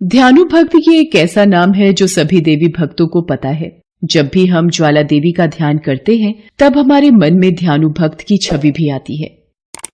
ध्यानु भक्त ये एक ऐसा नाम है जो सभी देवी भक्तों को पता है। जब भी हम ज्वाला देवी का ध्यान करते हैं तब हमारे मन में ध्यानु भक्त की छवि भी आती है।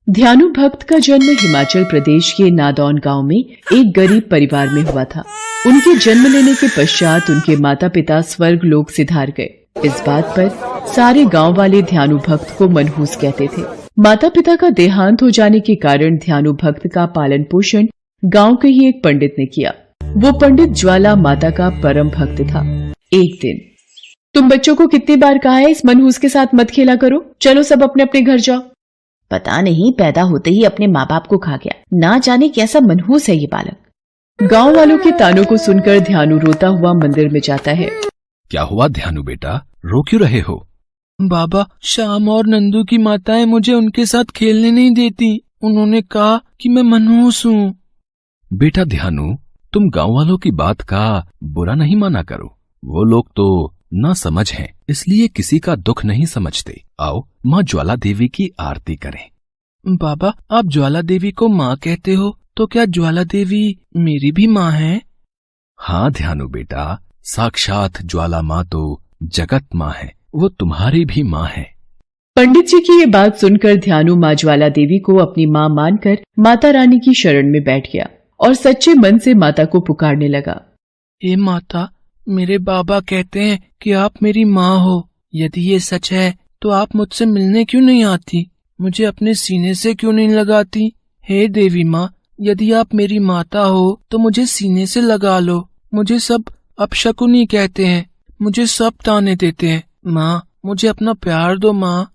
ध्यानु भक्त का जन्म हिमाचल प्रदेश के नादौन गांव में एक गरीब परिवार में हुआ था। उनके जन्म लेने के पश्चात उनके माता पिता स्वर्ग लोक सिधार गए। इस बात पर सारे गांव वाले ध्यानु भक्त को मनहूस कहते थे। माता पिता का देहांत हो जाने के कारण ध्यानु भक्त का पालन पोषण गांव के ही एक पंडित ने किया। वो पंडित ज्वाला माता का परम भक्त था। एक दिन, तुम बच्चों को कितनी बार कहा है इस मनहूस के साथ मत खेला करो, चलो सब अपने अपने घर जाओ। पता नहीं पैदा होते ही अपने माँ बाप को खा गया, ना जाने कैसा मनहूस है ये बालक। गांव वालों के तानों को सुनकर ध्यानु रोता हुआ मंदिर में जाता है। क्या हुआ ध्यानु बेटा, रो क्यों रहे हो? बाबा, श्याम और नंदू की माताएं मुझे उनके साथ खेलने नहीं देती। उन्होंने कहा कि मैं मनहूस हूँ। बेटा ध्यानु, तुम गांव वालों की बात का बुरा नहीं माना करो। वो लोग तो ना समझ हैं, इसलिए किसी का दुख नहीं समझते। आओ माँ ज्वाला देवी की आरती करें। बाबा, आप ज्वाला देवी को माँ कहते हो, तो क्या ज्वाला देवी मेरी भी माँ है? हाँ ध्यानु बेटा, साक्षात ज्वाला माँ तो जगत माँ है, वो तुम्हारी भी माँ है। पंडित जी की ये बात सुनकर ध्यानु माँ ज्वाला देवी को अपनी माँ मानकर माता रानी की शरण में बैठ गया और सच्चे मन से माता को पुकारने लगा। हे माता, मेरे बाबा कहते हैं कि आप मेरी माँ हो। यदि ये सच है तो आप मुझसे मिलने क्यों नहीं आती? मुझे अपने सीने से क्यों नहीं लगाती? हे देवी माँ, यदि आप मेरी माता हो तो मुझे सीने से लगा लो। मुझे सब अपशकुनी कहते हैं, मुझे सब ताने देते हैं। माँ, मुझे अपना प्यार दो माँ।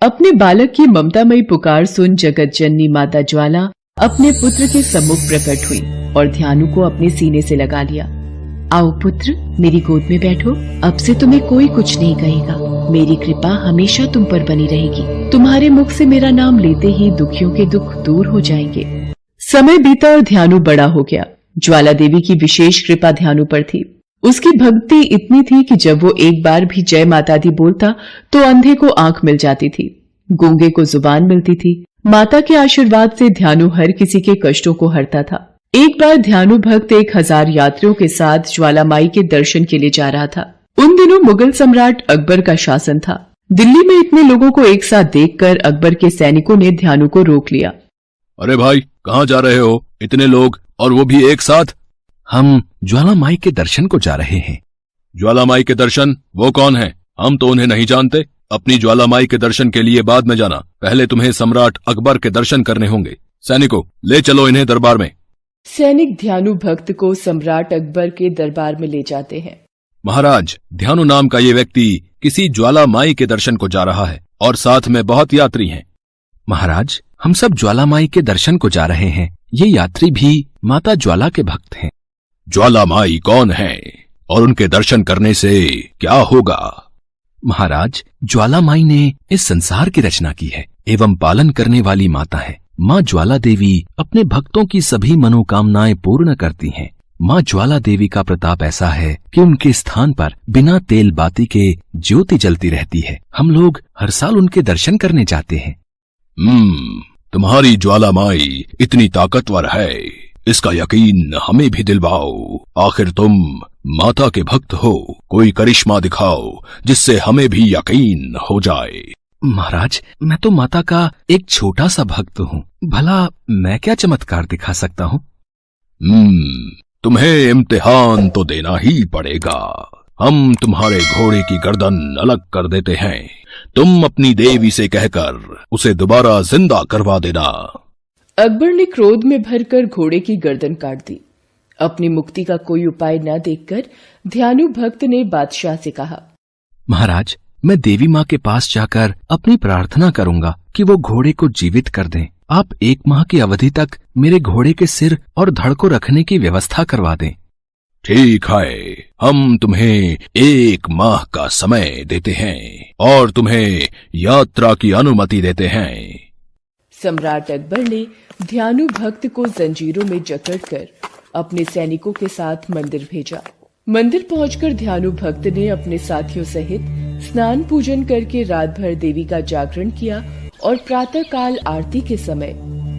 अपने बालक की ममतामयी पुकार सुन जगत जननी माता ज्वाला अपने पुत्र के सम्मुख प्रकट हुई और ध्यानु को अपने सीने से लगा लिया। आओ पुत्र, मेरी गोद में बैठो। अब से तुम्हें कोई कुछ नहीं कहेगा। मेरी कृपा हमेशा तुम पर बनी रहेगी। तुम्हारे मुख से मेरा नाम लेते ही दुखियों के दुख दूर हो जाएंगे। समय बीता और ध्यानु बड़ा हो गया। ज्वाला देवी की विशेष कृपा ध्यानु पर थी। उसकी भक्ति इतनी थी कि जब वो एक बार भी जय माता दी बोलता तो अंधे को आंख मिल जाती थी, गूंगे को जुबान मिलती थी। माता के आशीर्वाद से ध्यानु हर किसी के कष्टों को हरता था। एक बार ध्यानु भक्त 1000 यात्रियों के साथ ज्वाला माई के दर्शन के लिए जा रहा था। उन दिनों मुगल सम्राट अकबर का शासन था। दिल्ली में इतने लोगों को एक साथ देखकर अकबर के सैनिकों ने ध्यानु को रोक लिया। अरे भाई, कहाँ जा रहे हो? इतने लोग और वो भी एक साथ? हम ज्वाला माई के दर्शन को जा रहे हैं। ज्वाला माई के दर्शन? वो कौन है? हम तो उन्हें नहीं जानते। अपनी ज्वाला माई के दर्शन के लिए बाद में जाना, पहले तुम्हें सम्राट अकबर के दर्शन करने होंगे। सैनिकों, ले चलो इन्हें दरबार में। सैनिक ध्यानु भक्त को सम्राट अकबर के दरबार में ले जाते हैं। महाराज, ध्यानु नाम का ये व्यक्ति किसी ज्वाला माई के दर्शन को जा रहा है और साथ में बहुत यात्री हैं। महाराज, हम सब ज्वाला माई के दर्शन को जा रहे हैं। ये यात्री भी माता ज्वाला के भक्त हैं। ज्वाला माई कौन है और उनके दर्शन करने से क्या होगा? महाराज, ज्वाला माई ने इस संसार की रचना की है एवं पालन करने वाली माता है। माँ ज्वाला देवी अपने भक्तों की सभी मनोकामनाएं पूर्ण करती हैं। माँ ज्वाला देवी का प्रताप ऐसा है कि उनके स्थान पर बिना तेल बाती के ज्योति जलती रहती है। हम लोग हर साल उनके दर्शन करने जाते हैं। तुम्हारी ज्वाला माई इतनी ताकतवर है, इसका यकीन हमें भी दिलवाओ। आखिर तुम माता के भक्त हो, कोई करिश्मा दिखाओ जिससे हमें भी यकीन हो जाए। महाराज, मैं तो माता का एक छोटा सा भक्त हूँ, भला मैं क्या चमत्कार दिखा सकता हूँ? तुम्हें इम्तिहान तो देना ही पड़ेगा। हम तुम्हारे घोड़े की गर्दन अलग कर देते हैं। तुम अपनी देवी से कहकर उसे दोबारा जिंदा करवा देना। अकबर ने क्रोध में भरकर घोड़े की गर्दन काट दी। अपनी मुक्ति का कोई उपाय न देखकर ध्यानु भक्त ने बादशाह से कहा, महाराज, मैं देवी माँ के पास जाकर अपनी प्रार्थना करूंगा कि वो घोड़े को जीवित कर दें। आप 1 माह की अवधि तक मेरे घोड़े के सिर और धड़ को रखने की व्यवस्था करवा दें। ठीक है, हम तुम्हें 1 माह का समय देते हैं और तुम्हें यात्रा की अनुमति देते हैं। सम्राट अकबर ने ध्यानु भक्त को जंजीरों में जकड़कर अपने सैनिकों के साथ मंदिर भेजा। मंदिर पहुंचकर ध्यानु भक्त ने अपने साथियों सहित स्नान पूजन करके रात भर देवी का जागरण किया और प्रातः काल आरती के समय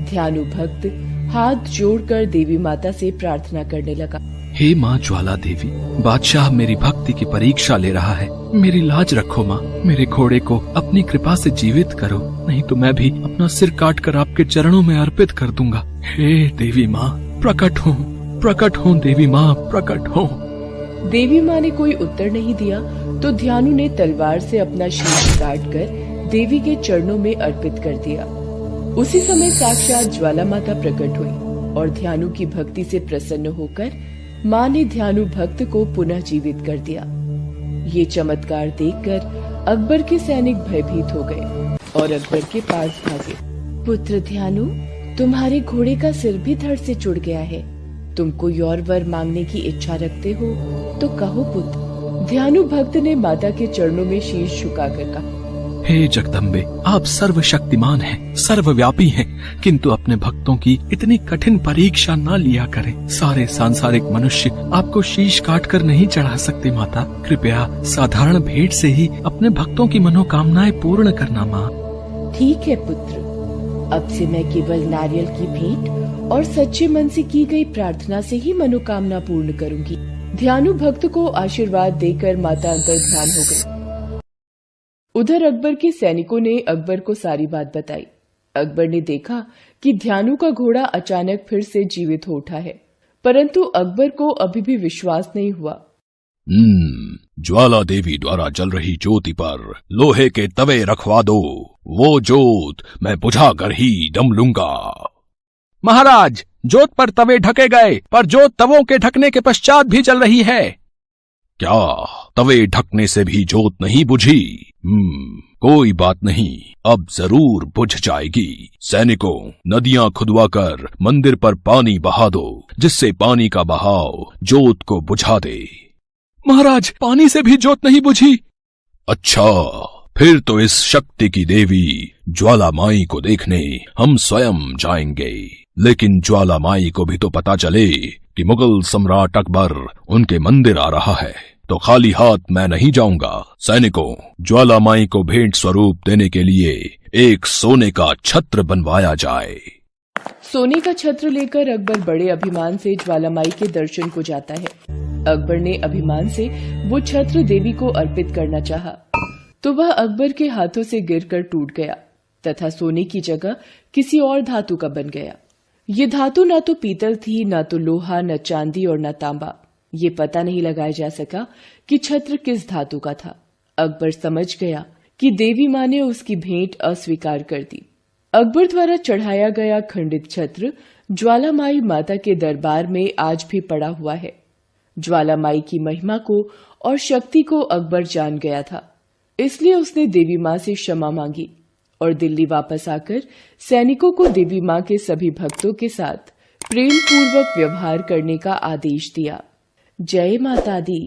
ध्यानु भक्त हाथ जोड़कर देवी माता से प्रार्थना करने लगा। हे माँ ज्वाला देवी, बादशाह मेरी भक्ति की परीक्षा ले रहा है। मेरी लाज रखो माँ, मेरे घोड़े को अपनी कृपा से जीवित करो, नहीं तो मैं भी अपना सिर काट कर आपके चरणों में अर्पित कर दूंगा। हे देवी माँ प्रकट हो देवी माँ प्रकट हो। देवी माँ ने कोई उत्तर नहीं दिया तो ध्यानु ने तलवार से अपना शीश काटकर देवी के चरणों में अर्पित कर दिया। उसी समय साक्षात ज्वाला माता प्रकट हुई और ध्यानु की भक्ति से प्रसन्न होकर माँ ने ध्यानु भक्त को पुनः जीवित कर दिया। ये चमत्कार देखकर अकबर के सैनिक भयभीत हो गए और अकबर के पास भागे। पुत्र ध्यानु, तुम्हारे घोड़े का सिर भी धड़ से जुड़ गया है। तुम कोई और वर मांगने की इच्छा रखते हो तो कहो पुत्र। ध्यानु भक्त ने माता के चरणों में शीश झुकाकर कहा, हे जगदम्बे, आप सर्वशक्तिमान हैं, सर्वव्यापी हैं, किंतु अपने भक्तों की इतनी कठिन परीक्षा न लिया करें। सारे सांसारिक मनुष्य आपको शीश काट कर नहीं चढ़ा सकते माता। कृपया साधारण भेंट से ही अपने भक्तों की मनोकामनाएं पूर्ण करना माँ। ठीक है पुत्र, अब से मैं केवल नारियल की भेंट और सच्चे मन से की गई प्रार्थना से ही मनोकामना पूर्ण करूंगी। ध्यानु भक्त को आशीर्वाद देकर माता अंतर ध्यान हो गई। उधर अकबर के सैनिकों ने अकबर को सारी बात बताई। अकबर ने देखा कि ध्यानु का घोड़ा अचानक फिर से जीवित हो उठा है, परंतु अकबर को अभी भी विश्वास नहीं हुआ। ज्वाला देवी द्वारा जल रही ज्योति पर लोहे के तवे रखवा दो, वो ज्योत मैं बुझा कर ही दम लूंगा। महाराज, ज्योत पर तवे ढके गए, पर ज्योत तवों के ढकने के पश्चात भी जल रही है। क्या तवे ढकने से भी ज्योत नहीं बुझी? कोई बात नहीं, अब जरूर बुझ जाएगी। सैनिकों, नदियां खुदवाकर मंदिर पर पानी बहा दो, जिससे पानी का बहाव ज्योत को बुझा दे। महाराज, पानी से भी ज्योत नहीं बुझी। अच्छा, फिर तो इस शक्ति की देवी ज्वाला माई को देखने हम स्वयं जाएंगे। लेकिन ज्वाला माई को भी तो पता चले कि मुगल सम्राट अकबर उनके मंदिर आ रहा है, तो खाली हाथ मैं नहीं जाऊंगा। सैनिकों, ज्वाला माई को भेंट स्वरूप देने के लिए एक सोने का छत्र बनवाया जाए। सोने का छत्र लेकर अकबर बड़े अभिमान से ज्वाला माई के दर्शन को जाता है। अकबर ने अभिमान से वो छत्र देवी को अर्पित करना चाहा, तो वह अकबर के हाथों से गिरकर टूट गया तथा सोने की जगह किसी और धातु का बन गया। ये धातु न तो पीतल थी, न तो लोहा, न चांदी और न तांबा। ये पता नहीं लगाया जा सका कि छत्र किस धातु का था। अकबर समझ गया कि देवी माँ ने उसकी भेंट अस्वीकार कर दी। अकबर द्वारा चढ़ाया गया खंडित छत्र ज्वाला माई माता के दरबार में आज भी पड़ा हुआ है। ज्वाला माई की महिमा को और शक्ति को अकबर जान गया था, इसलिए उसने देवी माँ से क्षमा मांगी और दिल्ली वापस आकर सैनिकों को देवी माँ के सभी भक्तों के साथ प्रेम पूर्वक व्यवहार करने का आदेश दिया। जय माता दी।